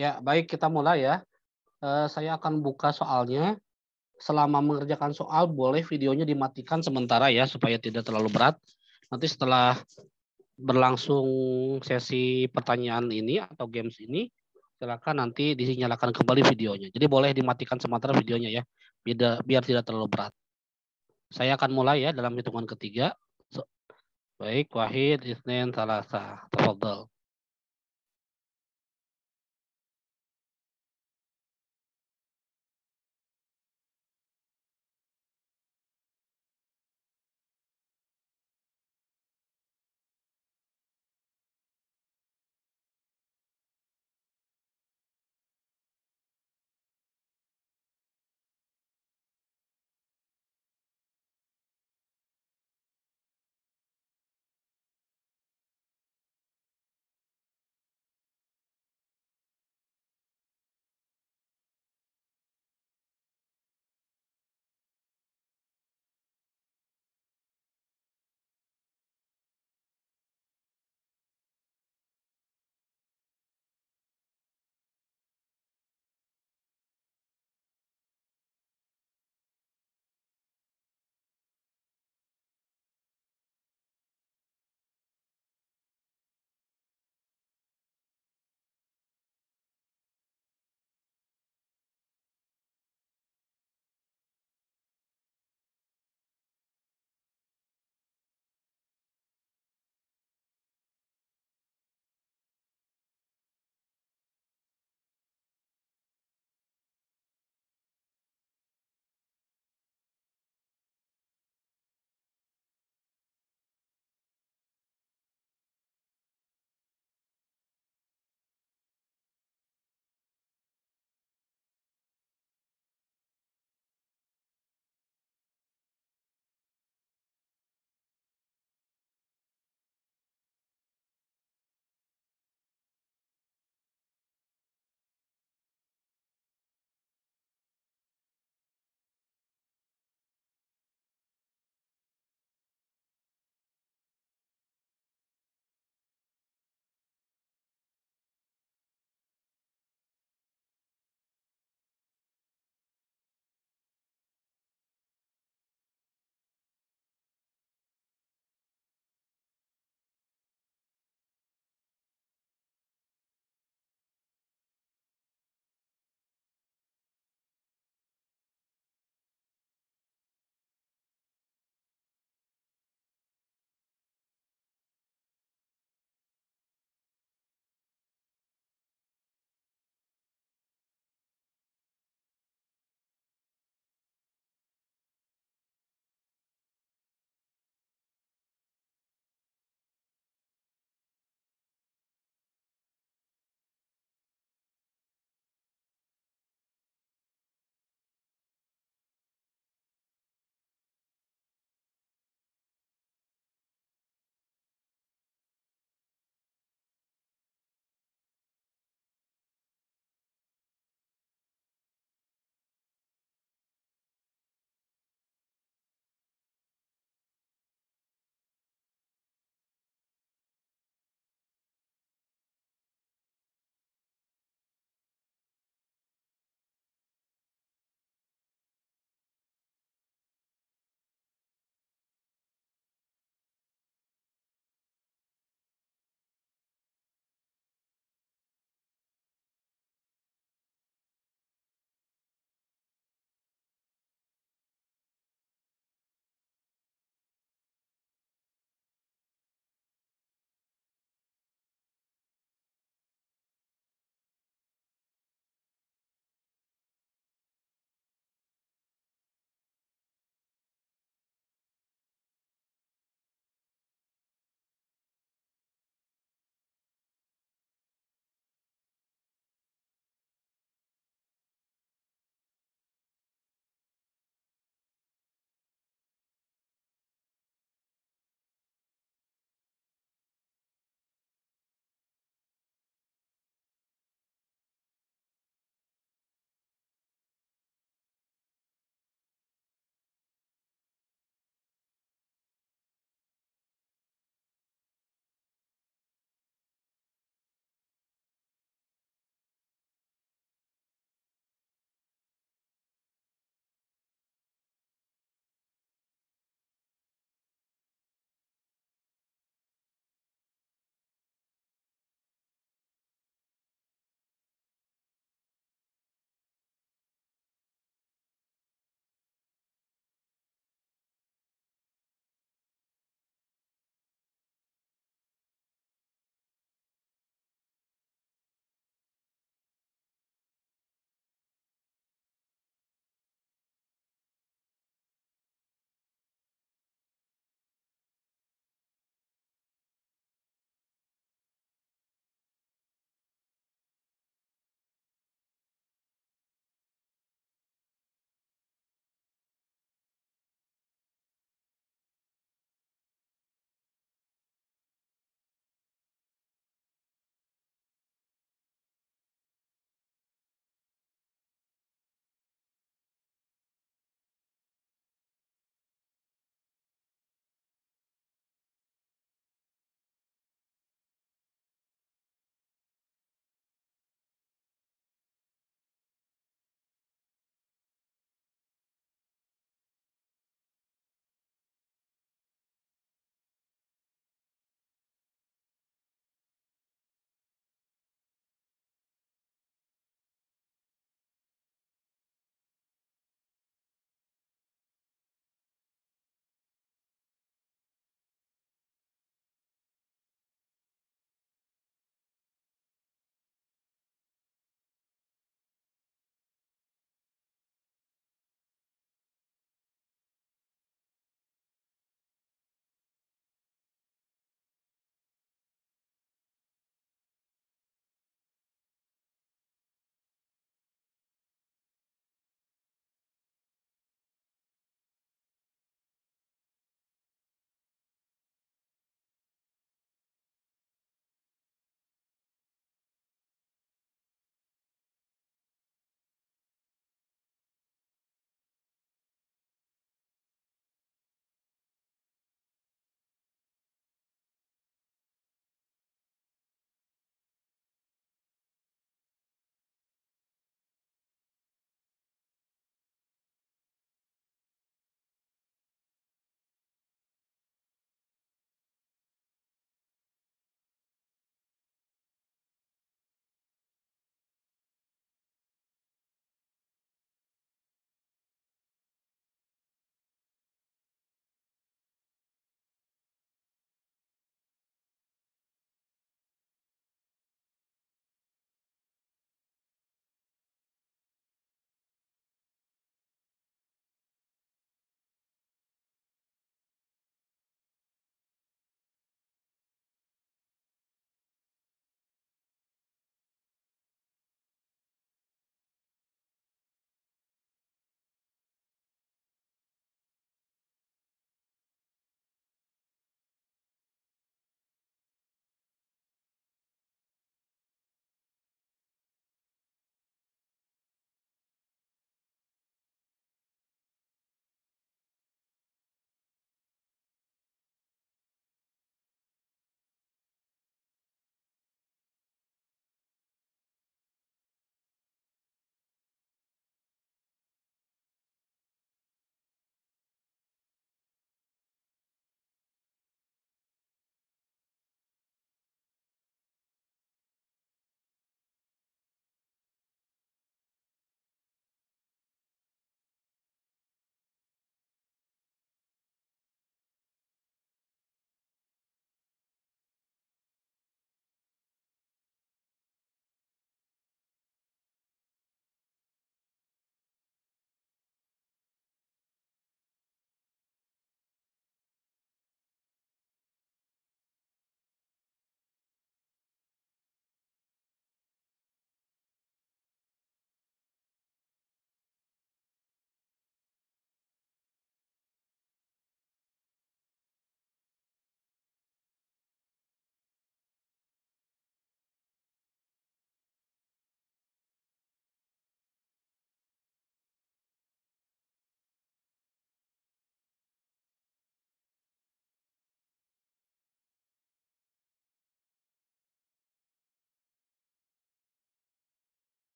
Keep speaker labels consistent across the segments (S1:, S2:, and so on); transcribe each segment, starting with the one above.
S1: Ya, baik kita mulai ya. Saya akan buka soalnya. Selama mengerjakan soal boleh videonya dimatikan sementara ya supaya tidak terlalu berat. Nanti setelah berlangsung sesi pertanyaan ini atau games ini, silakan nanti dinyalakan kembali videonya. Jadi boleh dimatikan sementara videonya ya, biar tidak terlalu berat. Saya akan mulai ya dalam hitungan ketiga. So, baik, Wahid, Isnin, Salasa. Tafadhol.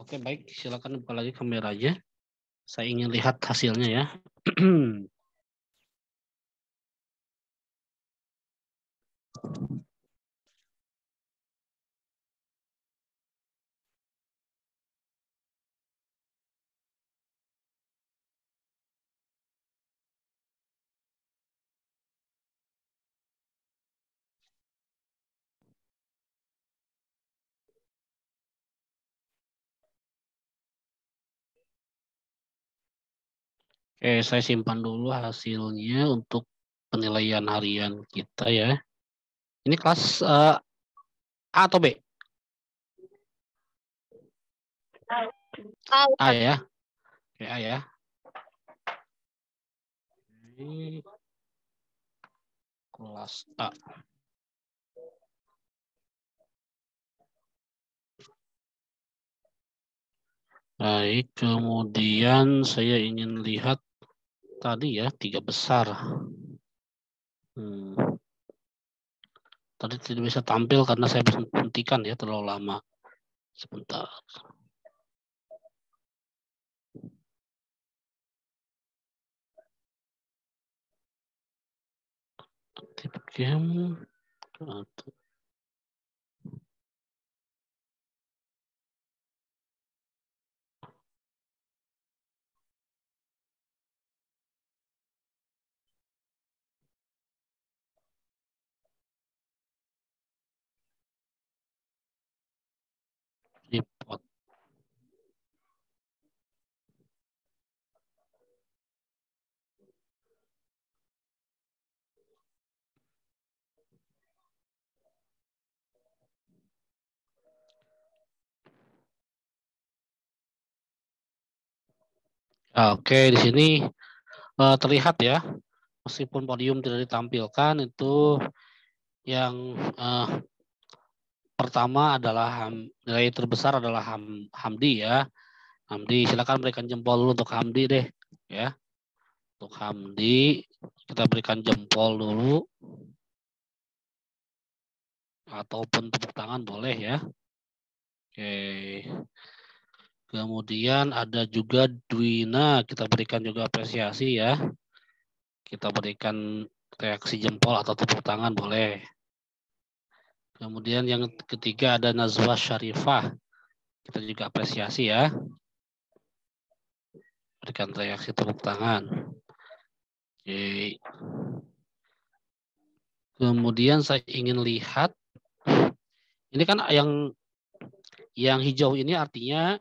S1: Oke, baik. Silakan buka lagi kameranya. Saya ingin lihat hasilnya ya. Oke, saya simpan dulu hasilnya untuk penilaian harian kita ya. Ini kelas A atau B? A ya. Oke, A ya. Ini kelas A. Baik, kemudian saya ingin lihat tadi ya 3 besar. Tadi tidak bisa tampil karena saya hentikan ya terlalu lama. Sebentar. Tipe game. Report. Oke, di sini terlihat ya, meskipun podium tidak ditampilkan itu yang pertama adalah nilai terbesar adalah Hamdi ya. Hamdi, silakan berikan jempol dulu untuk Hamdi deh ya. Untuk Hamdi kita berikan jempol dulu ataupun tepuk tangan boleh ya. Oke. Kemudian ada juga Dwina, kita berikan juga apresiasi ya. Kita berikan reaksi jempol atau tepuk tangan boleh. Kemudian yang ketiga ada Nazwa Syarifah. Kita juga apresiasi ya. Berikan reaksi tepuk tangan. Oke. Kemudian saya ingin lihat. Ini kan yang hijau ini artinya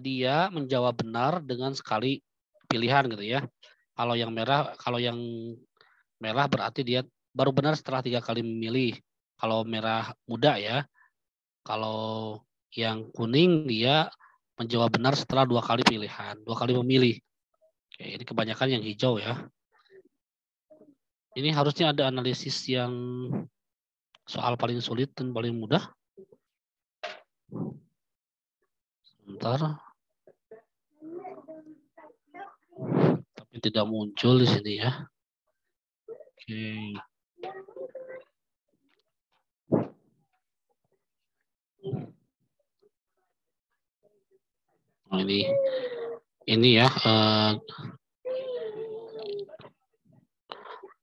S1: dia menjawab benar dengan sekali pilihan gitu ya. Kalau yang merah berarti dia baru benar setelah 3 kali memilih. Kalau merah muda ya. Kalau yang kuning dia menjawab benar setelah 2 kali pilihan, 2 kali memilih. Oke, ini kebanyakan yang hijau ya. Ini harusnya ada analisis yang soal paling sulit dan paling mudah. Sebentar. Tapi tidak muncul di sini ya. Oke. Oh, ini ya.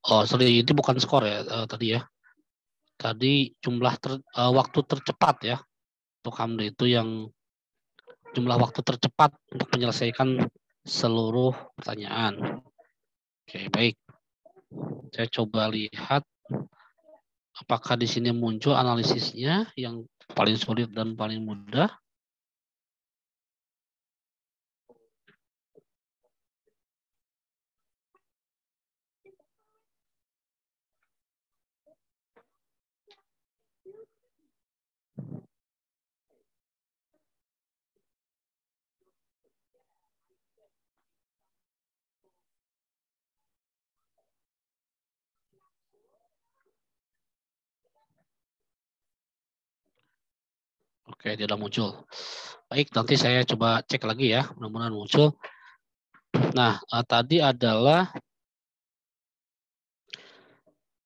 S1: Oh, sorry, itu bukan skor ya tadi ya. Tadi jumlah waktu tercepat ya. Untuk Hamdi itu yang jumlah waktu tercepat untuk menyelesaikan seluruh pertanyaan. Oke, baik. Saya coba lihat apakah di sini muncul analisisnya yang paling sulit dan paling mudah. Oke, tidak muncul. Baik, nanti saya coba cek lagi ya, mudah-mudahan muncul. Nah, tadi adalah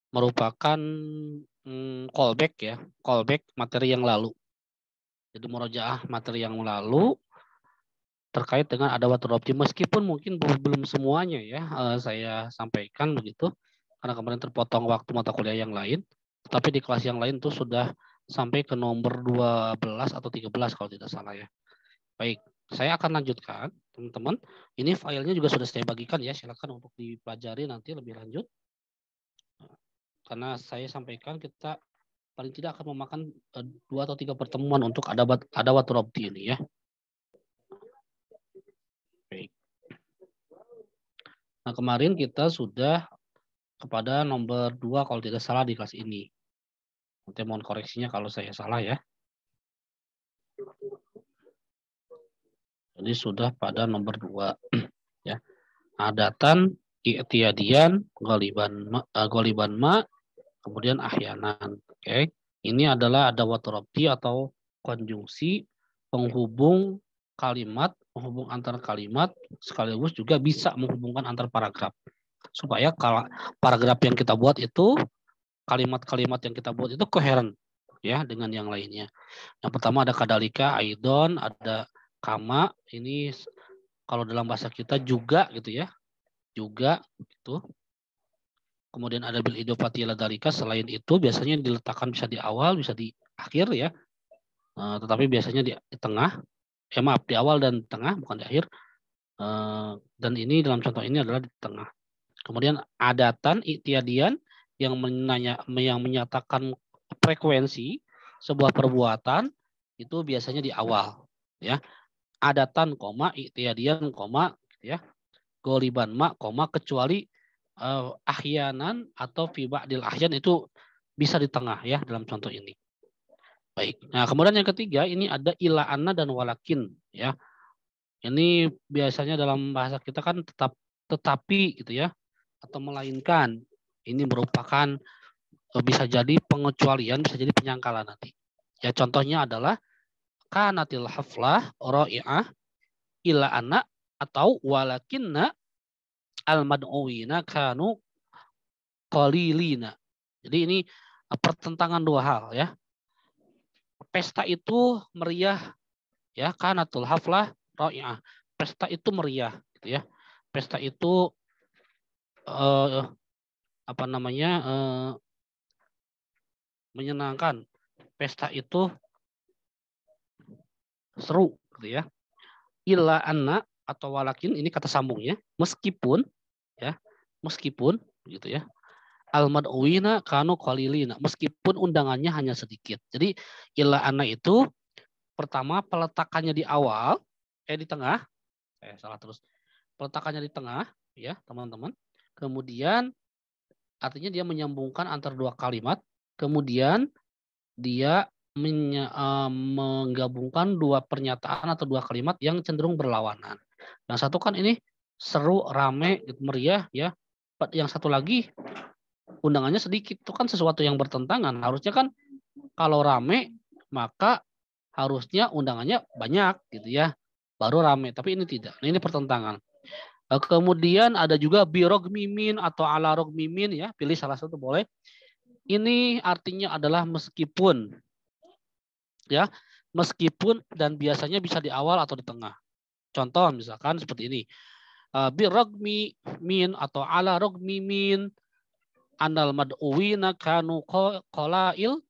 S1: merupakan callback ya, callback materi yang lalu. Jadi murojaah materi yang lalu, terkait dengan adawatul robti, meskipun mungkin belum semuanya ya saya sampaikan begitu karena kemarin terpotong waktu mata kuliah yang lain, tetapi di kelas yang lain tuh sudah sampai ke nomor 12 atau 13 kalau tidak salah ya. Baik, saya akan lanjutkan teman-teman. Ini filenya juga sudah saya bagikan ya, silakan untuk dipelajari nanti lebih lanjut. Karena saya sampaikan kita paling tidak akan memakan 2 atau 3 pertemuan untuk adawatul robti ini ya. Baik. Nah, kemarin kita sudah kepada nomor 2 kalau tidak salah di kelas ini. Nanti mohon koreksinya kalau saya salah ya. Jadi sudah pada nomor 2 ya. Adatan, i'tiadian, goliban ma, kemudian ahyanan. Oke. Ini adalah adawatul robti atau konjungsi penghubung kalimat, menghubung antar kalimat, sekaligus juga bisa menghubungkan antar paragraf. Supaya kalau paragraf yang kita buat itu, kalimat-kalimat yang kita buat itu koheren ya dengan yang lainnya. Yang pertama ada kadalika, aidon, ada kama, ini kalau dalam bahasa kita juga gitu ya. Juga gitu. Kemudian ada bil idofati ila dalika, selain itu biasanya diletakkan bisa di awal, bisa di akhir ya. Tetapi biasanya di tengah. Maaf, di awal dan tengah, bukan di akhir. Dan ini dalam contoh ini adalah di tengah. Kemudian adatan, i'tiadian yang menyatakan frekuensi sebuah perbuatan itu biasanya di awal ya. Adatan, i'tiadian, gitu ya. Goliban ma, kecuali ahyanan atau fi ba'dil ahyan itu bisa di tengah ya dalam contoh ini. Baik. Nah, kemudian yang ketiga ini ada ila anna dan walakin ya. Ini biasanya dalam bahasa kita kan tetapi gitu ya atau melainkan. Ini merupakan bisa jadi pengecualian, bisa jadi penyangkalan nanti. Ya contohnya adalah kanatil haflah ra'i'ah ila anna atau walakinna al-mad'uwina kanu qalilina. Jadi ini pertentangan dua hal ya. Pesta itu meriah ya, kanatul haflah ra'i'ah. Pesta itu meriah gitu ya. Pesta itu menyenangkan. Pesta itu seru gitu ya. Illa anna atau walakin ini kata sambungnya, meskipun ya, meskipun gitu ya. Al-mad'uwina kanu qalilina, meskipun undangannya hanya sedikit. Jadi illa anna itu pertama peletakannya di awal, di tengah, salah terus. Peletakannya di tengah ya, teman-teman. Kemudian artinya dia menyambungkan antar dua kalimat, kemudian dia menggabungkan dua pernyataan atau dua kalimat yang cenderung berlawanan. Yang satu kan ini seru, rame, meriah ya. Yang satu lagi undangannya sedikit, itu kan sesuatu yang bertentangan. Harusnya kan kalau rame maka harusnya undangannya banyak gitu ya. Baru rame, tapi ini tidak. Nah, ini pertentangan. Kemudian ada juga birog mimin atau ala rog mimin ya, pilih salah satu boleh. Ini artinya adalah meskipun ya, meskipun dan biasanya bisa di awal atau di tengah. Contoh misalkan seperti ini. Birogmi min atau ala rogmi min anal mad'uwina kanu qolail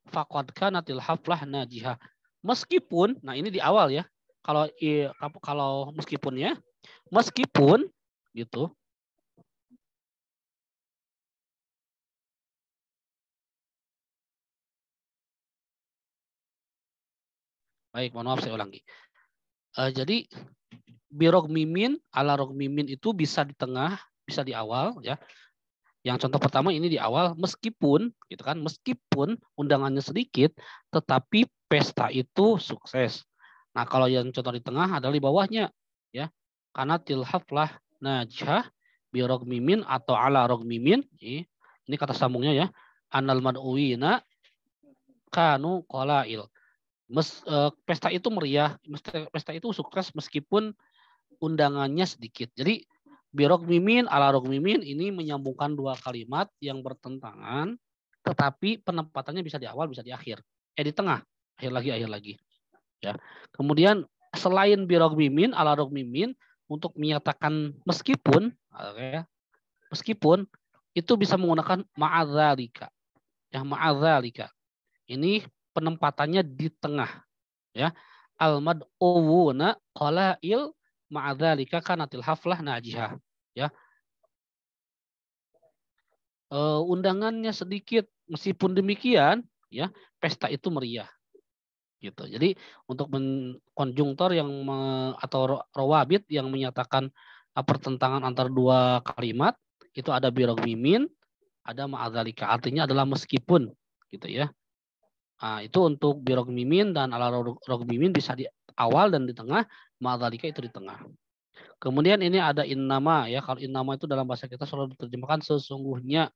S1: faqad kanatil haflah najihah. Meskipun, nah ini di awal ya. Kalau meskipunnya, meskipun gitu. Baik, mohon maaf saya ulangi. Jadi birog mimin, ala rog mimin itu bisa di tengah, bisa di awal ya. Yang contoh pertama ini di awal, meskipun gitu kan, meskipun undangannya sedikit, tetapi pesta itu sukses. Nah, kalau yang contoh di tengah adalah di bawahnya ya. Karena tilhaflah najah birog mimin atau ala rog mimin, ini kata sambungnya ya. Anal mad'uwina kanu qolail. Pesta itu meriah, pesta itu sukses meskipun undangannya sedikit. Jadi birog mimin ala rog mimin ini menyambungkan dua kalimat yang bertentangan, tetapi penempatannya bisa di awal, bisa di akhir. Di tengah, akhir lagi. Ya. Kemudian selain birogmimin, ala rogmimin, untuk menyatakan meskipun, meskipun itu bisa menggunakan ma'adzalika. Ya, ma'adzalika. Ini penempatannya di tengah. Ya, al-mad'uwuna qalail ma'adzalika kanatil haflah najihah. Ya, undangannya sedikit, meskipun demikian, ya, pesta itu meriah. Gitu. Jadi untuk konjungtor yang atau rawabit yang menyatakan pertentangan antara dua kalimat itu ada birogmimin, ada ma'adzalika, artinya adalah meskipun, gitu ya. Nah, itu untuk birogmimin dan ala rogmimin bisa di awal dan di tengah, ma'adzalika itu di tengah. Kemudian ini ada innama ya. Kalau innama itu dalam bahasa kita selalu diterjemahkan sesungguhnya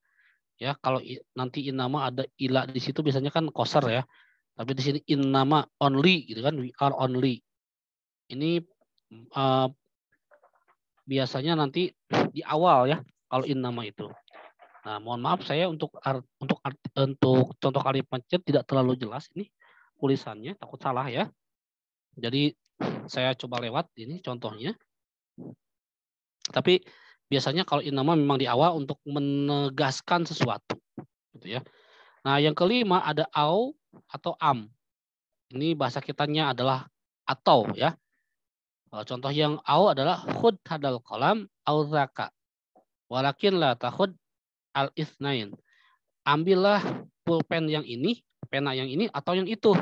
S1: ya. Kalau nanti innama ada ila di situ biasanya kan qasar ya. Tapi di sini innama only gitu kan, we are only. Ini biasanya nanti di awal ya kalau innama itu. Nah, mohon maaf saya untuk contoh kalimatnya tidak terlalu jelas ini tulisannya, takut salah ya. Jadi saya coba lewat ini contohnya. Tapi biasanya kalau innama memang di awal untuk menegaskan sesuatu gitu ya. Nah, yang kelima ada au atau am. Ini bahasa kitanya adalah atau ya. Contoh yang au adalah khud hadal qalam au zaka. Walakin la takhud al itsnain. Ambillah pulpen yang ini, pena yang ini atau yang itu.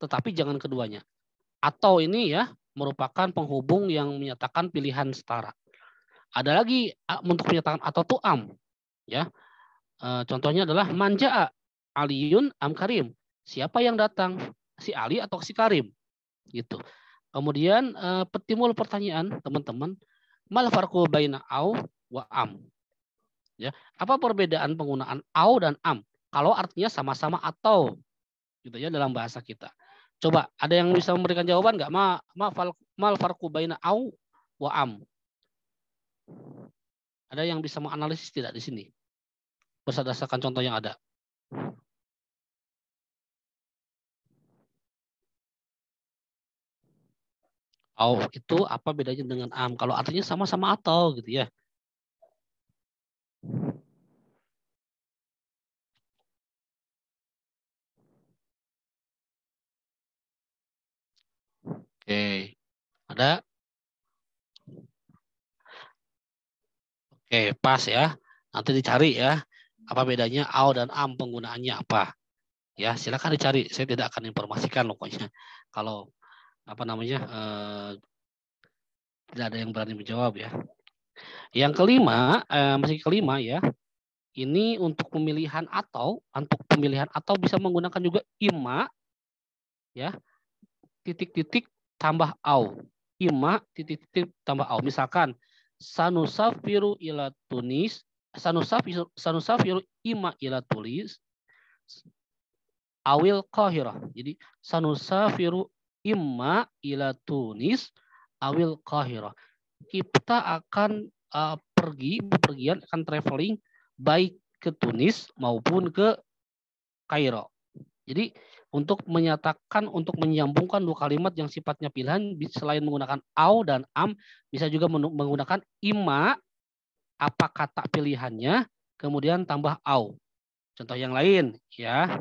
S1: Tetapi jangan keduanya. Atau ini ya merupakan penghubung yang menyatakan pilihan setara. Ada lagi untuk menyatakan atau tu am ya. Contohnya adalah manja'a aliyun am karim. Siapa yang datang? Si Ali atau si Karim? Gitu. Kemudian timbul pertanyaan teman-teman, mal farqu baina au wa am? Ya, apa perbedaan penggunaan au dan am? Kalau artinya sama-sama atau gitu ya dalam bahasa kita. Coba ada yang bisa memberikan jawaban nggak? Mal farqu baina au wa am? Ada yang bisa menganalisis tidak di sini? Berdasarkan contoh yang ada. Au itu apa bedanya dengan am? Kalau artinya sama-sama atau gitu ya. Oke. Ada? Oke, pas ya. Nanti dicari ya. Apa bedanya au dan am penggunaannya apa? Ya, silakan dicari. Saya tidak akan informasikan pokoknya. Kalau apa namanya tidak ada yang berani menjawab ya. Yang kelima, masih kelima ya. Ini untuk pemilihan atau bisa menggunakan juga imma ya. Titik-titik tambah au. Imma titik-titik tambah au. Misalkan sanusafiru ila Tunis, sanusafiru imma ila Tulis awil Qahirah. Jadi sanusafiru imma ila Tunis awil Qahirah. Kita akan bepergian akan traveling baik ke Tunis maupun ke Kairo. Jadi untuk menyatakan, untuk menyambungkan dua kalimat yang sifatnya pilihan, selain menggunakan au dan am, bisa juga menggunakan imma, apa kata pilihannya, kemudian tambah au. Contoh yang lain ya.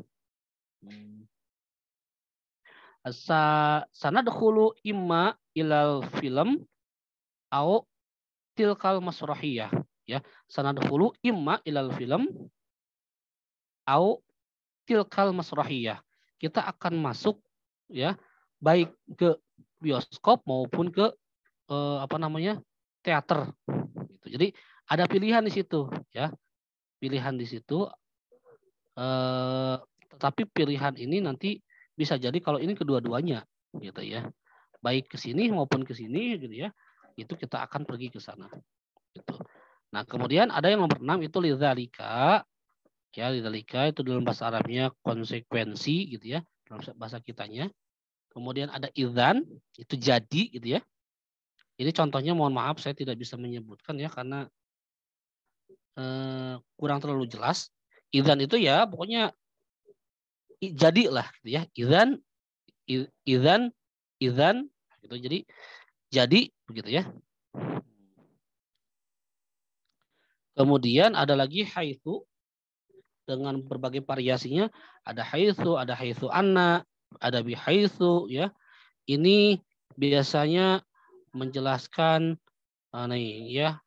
S1: Sanadkhulu imma ilal film au tilkal masrahiyah ya. Sanadkhulu imma ilal film au tilkal masrahiyah. Kita akan masuk ya baik ke bioskop maupun ke teater gitu. Jadi ada pilihan di situ ya. Pilihan di situ tetapi pilihan ini nanti bisa jadi kalau ini kedua-duanya gitu ya. Baik ke sini maupun ke sini gitu ya. Itu kita akan pergi ke sana gitu. Nah, kemudian ada yang nomor 6 itu lidzalika. Ya, lidzalika itu dalam bahasa Arabnya konsekuensi gitu ya, dalam bahasa kitanya. Kemudian ada idzan, itu jadi gitu ya. Ini contohnya mohon maaf saya tidak bisa menyebutkan ya karena kurang terlalu jelas. Idzan itu ya pokoknya jadilah gitu ya. Idzan Gitu. Jadi begitu ya. Kemudian ada lagi haitsu dengan berbagai variasinya. Ada haitsu anna, ada bi haitsu ya. Ini biasanya menjelaskan nih ya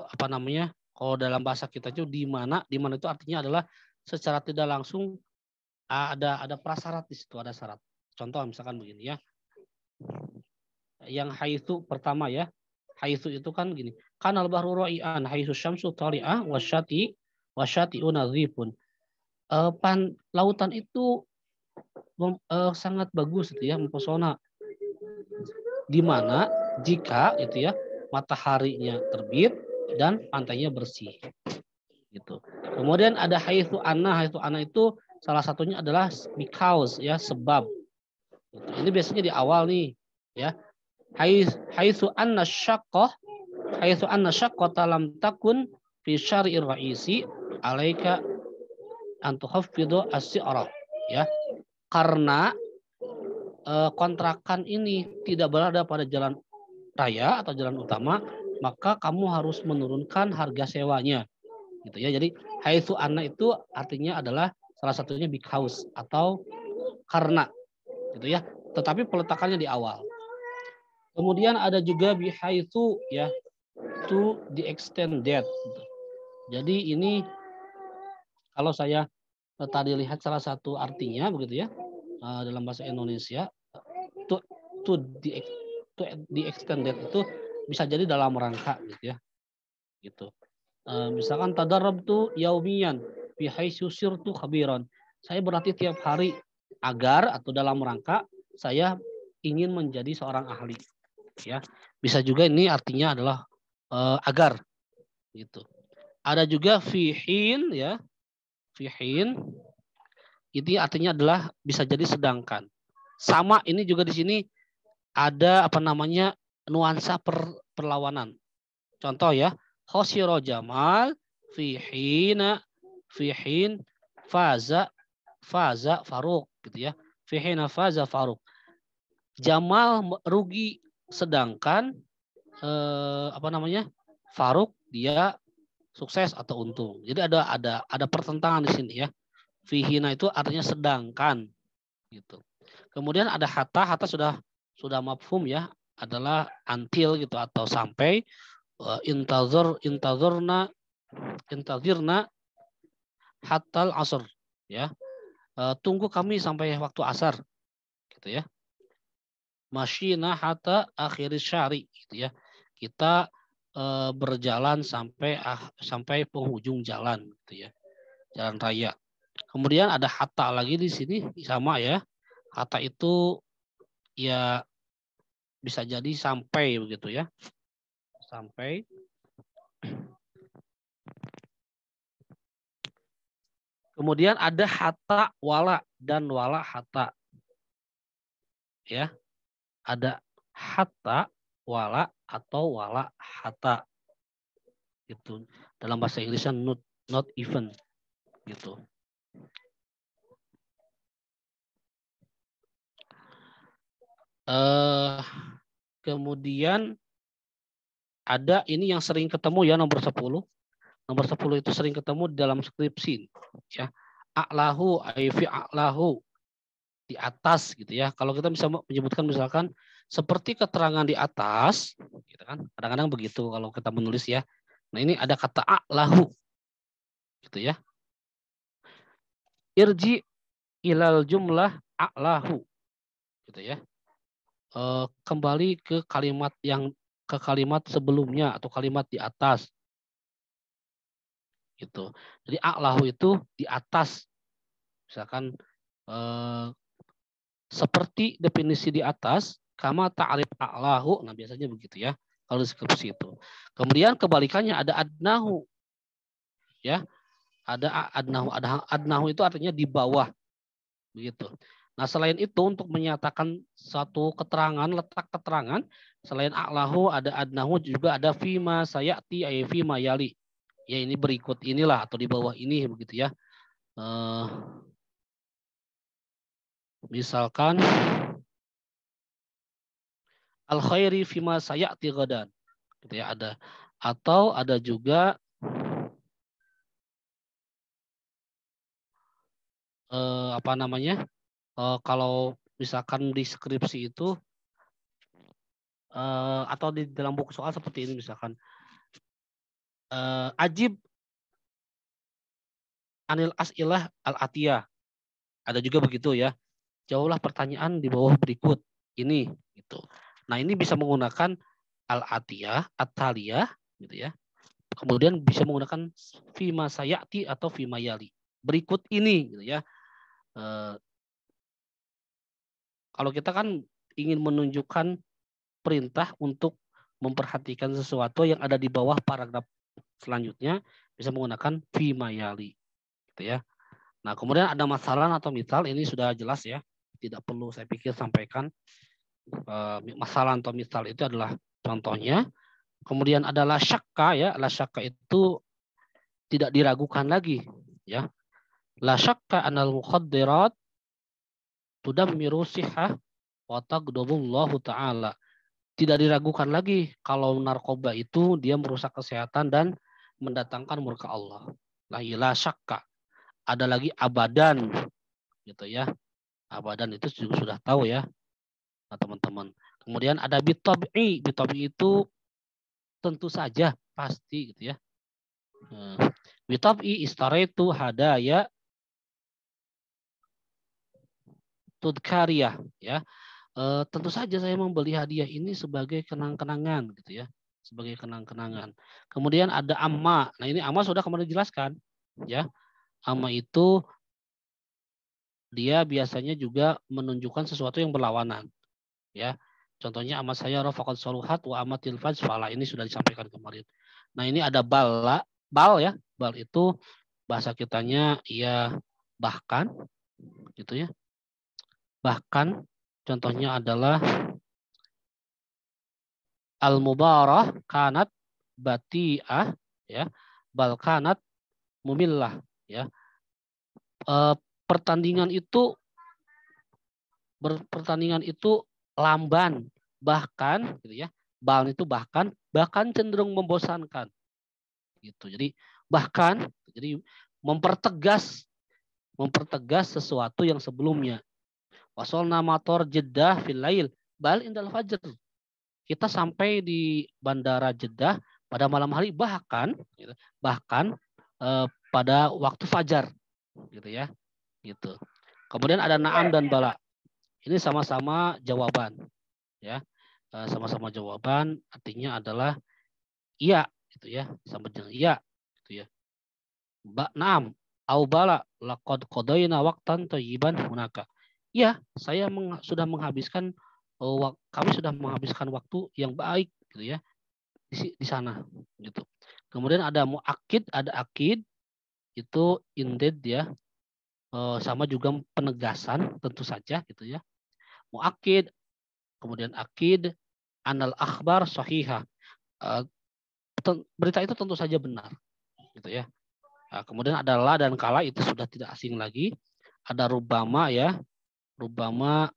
S1: apa namanya? Kalau dalam bahasa kita itu di mana itu artinya adalah secara tidak langsung ada prasyarat di situ, ada syarat. Contoh misalkan begini ya. Yang haitsu pertama ya. Haitsu itu kan gini. Kanal bahru ra'ian haitsu syamsu tali'ah wasyati'u nadhifun. Lautan itu sangat bagus gitu ya, mempesona. Di mana jika itu ya mataharinya terbit dan pantainya bersih. Gitu. Kemudian ada haitsu anna itu salah satunya adalah because ya, sebab. Gitu. Ini biasanya di awal nih ya. Haitsu anna syaqqata lam takun fi syari'ir ra'isi alaika an tuhaffidhu as-si'ra ya. Karena kontrakan ini tidak berada pada jalan raya atau jalan utama, maka kamu harus menurunkan harga sewanya. Gitu ya. Jadi haitsu anna itu artinya adalah salah satunya because atau karena gitu ya. Tetapi peletakannya di awal. Kemudian ada juga bi haitsu ya, to the extent that. Gitu. Jadi ini kalau saya tadi lihat salah satu artinya begitu ya dalam bahasa Indonesia to to the extent that itu bisa jadi dalam rangka gitu ya. Gitu. Misalkan tadarrabtu yaumiyan fi haitsu sirtu khabiran. Saya berlatih tiap hari agar atau dalam rangka saya ingin menjadi seorang ahli ya. Bisa juga ini artinya adalah agar gitu. Ada juga fihin ya. Fihin ini artinya adalah bisa jadi sedangkan. Sama ini juga di sini ada apa namanya nuansa perlawanan. Contoh ya, khosiro jamal fihin faza Faruq gitu ya. Fihina faza Faruq. Jamal rugi sedangkan apa namanya? Faruq dia sukses atau untung. Jadi ada pertentangan di sini ya. Fihina itu artinya sedangkan gitu. Kemudian ada hatta sudah mafhum ya, adalah until gitu atau sampai intazirna hatal asr ya. Tunggu kami sampai waktu asar gitu ya. Masyina hatta akhir syari gitu ya. Kita berjalan sampai penghujung jalan gitu ya. Jalan raya. Kemudian ada hatta lagi di sini sama ya. Hatta itu ya bisa jadi sampai begitu ya. Sampai. Kemudian ada hatta wala dan wala hatta. Ya. Ada hatta wala atau wala hatta. Itu dalam bahasa Inggrisnya not even gitu. Kemudian ada ini yang sering ketemu ya nomor 10. Nomor 10 itu sering ketemu di dalam skripsi ya. A'lahu aifi a'lahu di atas gitu ya. Kalau kita bisa menyebutkan misalkan seperti keterangan di atas gitu kan. Kadang-kadang begitu kalau kita menulis ya. Nah, ini ada kata a'lahu gitu ya. Irji ilal jumlah a'lahu gitu ya. Kembali ke kalimat sebelumnya atau kalimat di atas gitu. Jadi a'lahu itu di atas. Misalkan seperti definisi di atas, kama ta'rif a'lahu. Nah, biasanya begitu ya kalau deskripsi itu. Kemudian kebalikannya ada adnahu. Ya. Ada adnahu itu artinya di bawah. Begitu. Nah, selain itu untuk menyatakan satu keterangan, letak keterangan, selain a'lahu ada adnahu juga ada fima sayati ay fima yali. Ya, ini berikut inilah atau di bawah ini begitu ya. Misalkan al khairi fima sayati ghadan. Gitu ya, ada. Atau ada juga apa namanya? Kalau misalkan di skripsi itu atau di dalam buku soal seperti ini misalkan ajib anil as'ilah al-atiyah. Ada juga begitu ya. Jawablah pertanyaan di bawah berikut ini gitu. Nah, ini bisa menggunakan al-atiyah, at-taliyah gitu ya. Kemudian bisa menggunakan fima sayati atau fima yali. Berikut ini gitu ya. Kalau kita kan ingin menunjukkan perintah untuk memperhatikan sesuatu yang ada di bawah paragraf selanjutnya, bisa menggunakan fima yali gitu ya. Nah, kemudian ada masalah atau misal, ini sudah jelas ya. Tidak perlu saya pikir sampaikan. Masalah atau misal itu adalah contohnya. Kemudian ada la syakka ya. La syakka itu tidak diragukan lagi ya. La syakka anal mukhaddirat tudammiru sihah wa taghdabullahu ta'ala. Tidak diragukan lagi kalau narkoba itu dia merusak kesehatan dan mendatangkan murka Allah. La syakka. Ada lagi abadan gitu ya. Abadan itu juga sudah tahu ya, teman-teman. Kemudian ada bitabi. Bitabi itu tentu saja pasti gitu ya. Bitabi istaraitu hadaya tudkariyah ya. Tentu saja saya membeli hadiah ini sebagai kenang-kenangan gitu ya. Sebagai kenang-kenangan. Kemudian ada amma. Nah, ini amma sudah kemarin dijelaskan ya. Amma itu dia biasanya juga menunjukkan sesuatu yang berlawanan ya. Contohnya amat saya rafaqat saluhat wa amatil fajr fala, ini sudah disampaikan kemarin. Nah, ini ada bal ya. Bal itu bahasa kitanya ya bahkan gitu ya. Bahkan contohnya adalah al mubarah kanat bati'ah ya. Bal kanat mumillah ya. Pertandingan itu lamban, bahkan gitu ya. Bal itu bahkan cenderung membosankan. Gitu. Jadi bahkan jadi mempertegas sesuatu yang sebelumnya. Wasolna mator Jeddah fil lail bal indal fajr. Kita sampai di bandara Jeddah pada malam hari, bahkan pada waktu fajar gitu ya. Gitu. Kemudian ada na'am dan bala. Ini sama-sama jawaban ya. Sama-sama jawaban artinya adalah iya gitu ya. Sama dengan iya gitu ya. Na'am au bala laqad qadayna waqtan thayyiban hunaka. Iya, saya sudah menghabiskan kami sudah menghabiskan waktu yang baik gitu ya di sana gitu. Kemudian ada muakkid, ada akid, itu indeed ya. Sama juga penegasan tentu saja gitu ya. Muakkid, kemudian akid, anal akhbar sahihah. Berita itu tentu saja benar gitu ya. Nah, kemudian ada la dan kala, itu sudah tidak asing lagi. Ada rubama ya. Rubama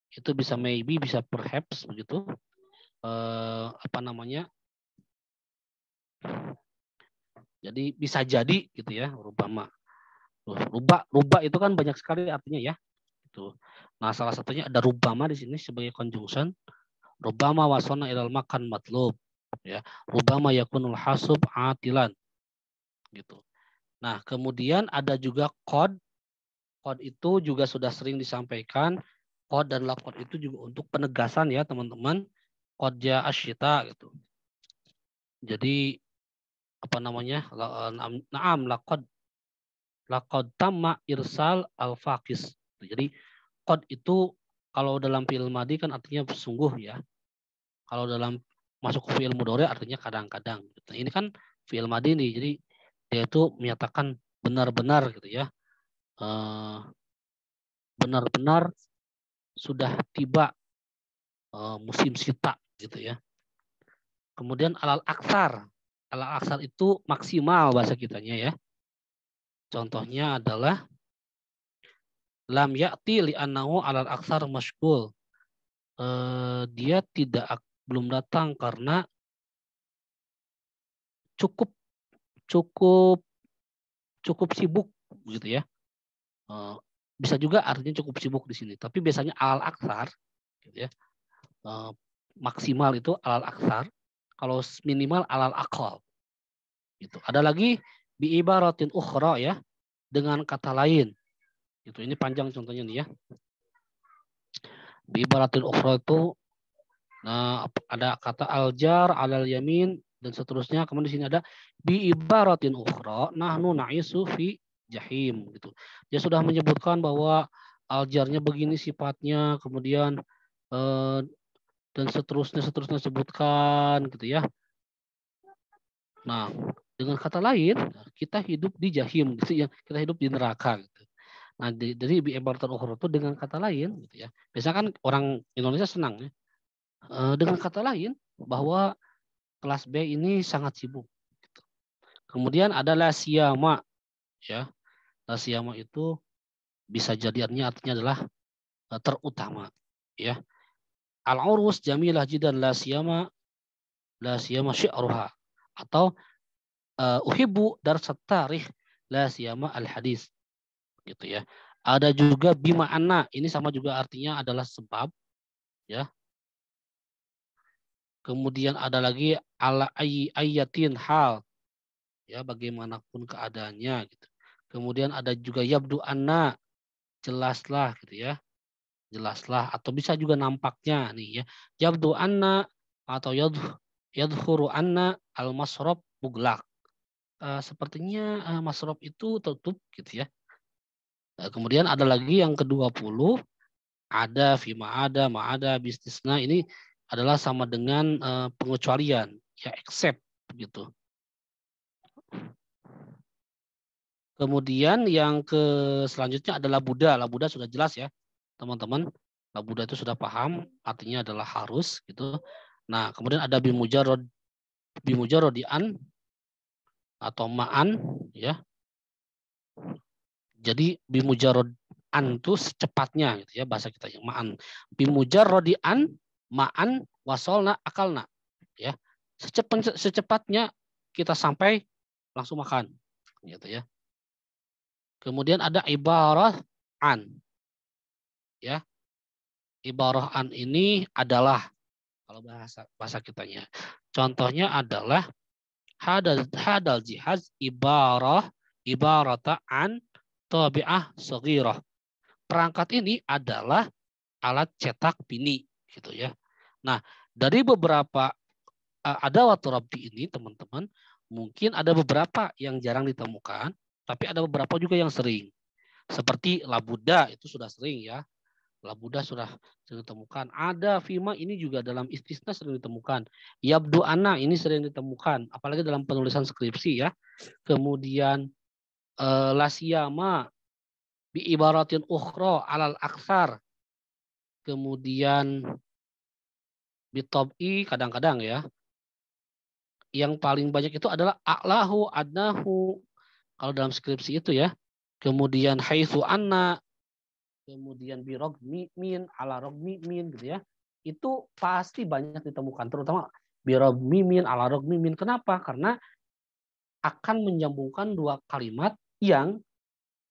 S1: itu bisa maybe, bisa perhaps begitu. Apa namanya? Jadi bisa jadi gitu ya, rubama. Rubah itu kan banyak sekali artinya ya. Itu. Nah, salah satunya ada rubama di sini sebagai conjunction. Rubama wasona ilal makan matlub ya. Rubama yakunul hasub atilan gitu. Nah, kemudian ada juga kod. Kod itu juga sudah sering disampaikan. Kod dan lakod itu juga untuk penegasan ya, teman-teman. Kodja asyita gitu. Jadi apa namanya? Naam lakod tamma irsal al-faqis. Jadi kod itu kalau dalam fi'il madi kan artinya sungguh ya. Kalau dalam masuk ke fi'il mudhari artinya kadang-kadang. Nah, ini kan fi'il madi nih. Jadi dia itu menyatakan benar-benar gitu ya. Benar-benar sudah tiba musim sita gitu ya. Kemudian alal aksar. Alal aksar itu maksimal bahasa kitanya ya. Contohnya adalah lam ya'ti li'annahu alal aksar masyghul. dia belum datang karena cukup cukup cukup sibuk gitu ya. Eh, Bisa juga artinya cukup sibuk di sini. Tapi biasanya alal aksar, gitu ya. Eh, Maksimal itu alal aksar. Kalau minimal alal akal. Gitu. Ada lagi bi ibaratin ukhra ya, dengan kata lain. Gitu. Ini panjang contohnya nih ya. Bi ibaratin ukhra itu ada kata aljar, alal yamin dan seterusnya. Kemudian di sini ada bi ibaratin ukhra nahnu na'isu fi jahim gitu. Dia sudah menyebutkan bahwa aljarnya begini sifatnya, kemudian eh, dan seterusnya sebutkan gitu ya. Nah, dengan kata lain kita hidup di jahim gitu ya, kita hidup di neraka gitu. Nah, jadi bi ibaratin ukhra itu dengan kata lain gitu ya. Biasanya kan orang Indonesia senang ya. Dengan kata lain bahwa kelas B ini sangat sibuk. Kemudian ada la siyama ya. La siyama itu bisa jadi artinya adalah terutama ya. Al urus jamilah jidan la siyama syi'ruha atau uhibbu darsat tarikh la siyama al hadis gitu ya. Ada juga bima anna, ini sama juga artinya adalah sebab ya. Kemudian ada lagi ala ayyatin hal ya, bagaimanapun keadaannya gitu. Kemudian ada juga yabdu anna, jelaslah gitu ya. Jelaslah atau bisa juga nampaknya nih ya. Yabdu anna atau yadhuru anna al-masrab muglaq. Sepertinya masrab itu tutup gitu ya. Kemudian ada lagi yang ke-20, ada fima ada, ma'ada, bisnisna, ini adalah sama dengan pengecualian ya, except gitu. Kemudian yang selanjutnya adalah Buddha. Buddha sudah jelas ya, teman-teman. Buddha itu sudah paham, artinya adalah harus gitu. Nah, kemudian ada bimujarrodian atau ma'an ya. Jadi bimujarrodan itu secepatnya gitu ya, bahasa kita yang ma'an. Bimujarrodian ma'an wasolna akalna ya. Secepatnya kita sampai langsung makan gitu ya. Kemudian ada ibarah an ya. Ibarah an ini adalah kalau bahasa kitanya. Contohnya adalah hadal jihaz ibarata an tabi'ah saghirah. Perangkat ini adalah alat cetak bini gitu ya. Nah, dari beberapa adawat rabbi ini teman-teman, mungkin ada beberapa yang jarang ditemukan, tapi ada beberapa juga yang sering. Seperti labuda itu sudah sering ya. Labuda sudah sering ditemukan. Ada fima ini juga dalam istisna sering ditemukan. Yabdu ana ini sering ditemukan, apalagi dalam penulisan skripsi ya. Kemudian lasiyama bi ibaratin ukhra alal aksar. Kemudian bitob'i kadang-kadang ya. Yang paling banyak itu adalah a'lahu adnahu kalau dalam skripsi itu ya. Kemudian haitsu anna, kemudian birog min ala rog min gitu ya. Itu pasti banyak ditemukan, terutama birog min ala rog min. Kenapa? Karena akan menyambungkan dua kalimat yang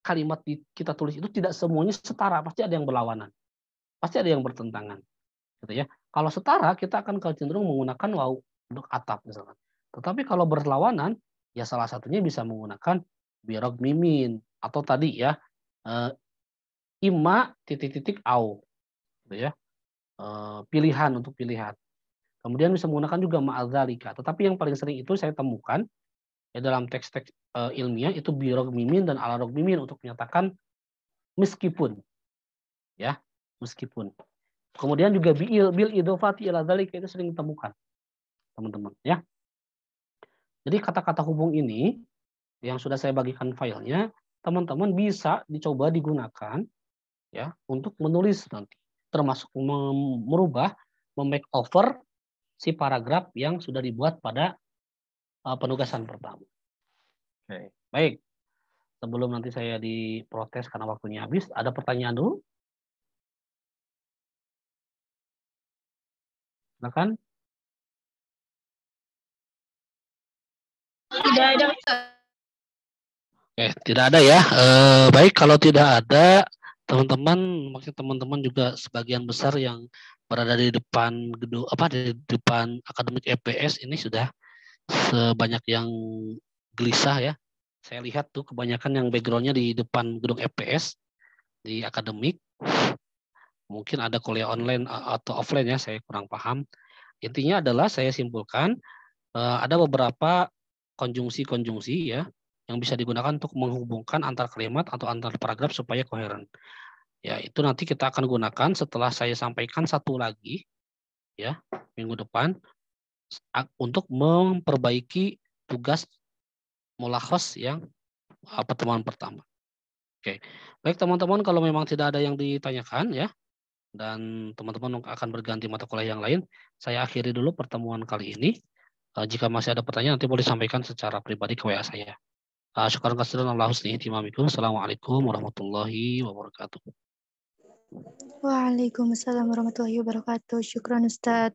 S1: kalimat kita tulis itu tidak semuanya setara, pasti ada yang berlawanan, pasti ada yang bertentangan, gitu ya. Kalau setara kita akan cenderung menggunakan waw untuk atap misalkan. Tetapi kalau berlawanan, ya salah satunya bisa menggunakan birog mimin atau tadi ya ima titik-titik au, gitu ya. Pilihan untuk pilihan. Kemudian bisa menggunakan juga ma'adzalika. Tetapi yang paling sering itu saya temukan ya dalam teks-teks ilmiah itu birog mimin dan ala rog mimin untuk menyatakan meskipun ya, meskipun. Kemudian juga bil idhofati ila dzalika itu sering ditemukan, teman-teman ya. Jadi kata-kata hubung ini yang sudah saya bagikan filenya, teman-teman bisa dicoba digunakan ya untuk menulis nanti, termasuk merubah, memakeover si paragraf yang sudah dibuat pada penugasan pertama. Oke. Baik, sebelum nanti saya diprotes karena waktunya habis, ada pertanyaan dulu? Silakan.
S2: Tidak ada.
S1: Oke, tidak ada ya. Baik, kalau tidak ada, maksud teman-teman juga sebagian besar yang berada di depan gedung di depan akademik EPS ini sudah sebanyak yang gelisah ya. Saya lihat tuh kebanyakan yang backgroundnya di depan gedung EPS di akademik. Mungkin ada kuliah online atau offline ya, saya kurang paham. Intinya adalah saya simpulkan ada beberapa konjungsi-konjungsi ya yang bisa digunakan untuk menghubungkan antar kalimat atau antar paragraf supaya koheren. Ya, itu nanti kita akan gunakan setelah saya sampaikan satu lagi ya minggu depan untuk memperbaiki tugas mulakhos yang pertemuan pertama. Oke. Baik teman-teman, kalau memang tidak ada yang ditanyakan ya dan teman-teman akan berganti mata kuliah yang lain, saya akhiri dulu pertemuan kali ini. Jika masih ada pertanyaan nanti boleh sampaikan secara pribadi ke WA saya. Syukran kasiran Allah husni ihtimamikum. Assalamualaikum warahmatullahi wabarakatuh.
S2: Waalaikumsalam warahmatullahi wabarakatuh. Syukran Ustaz.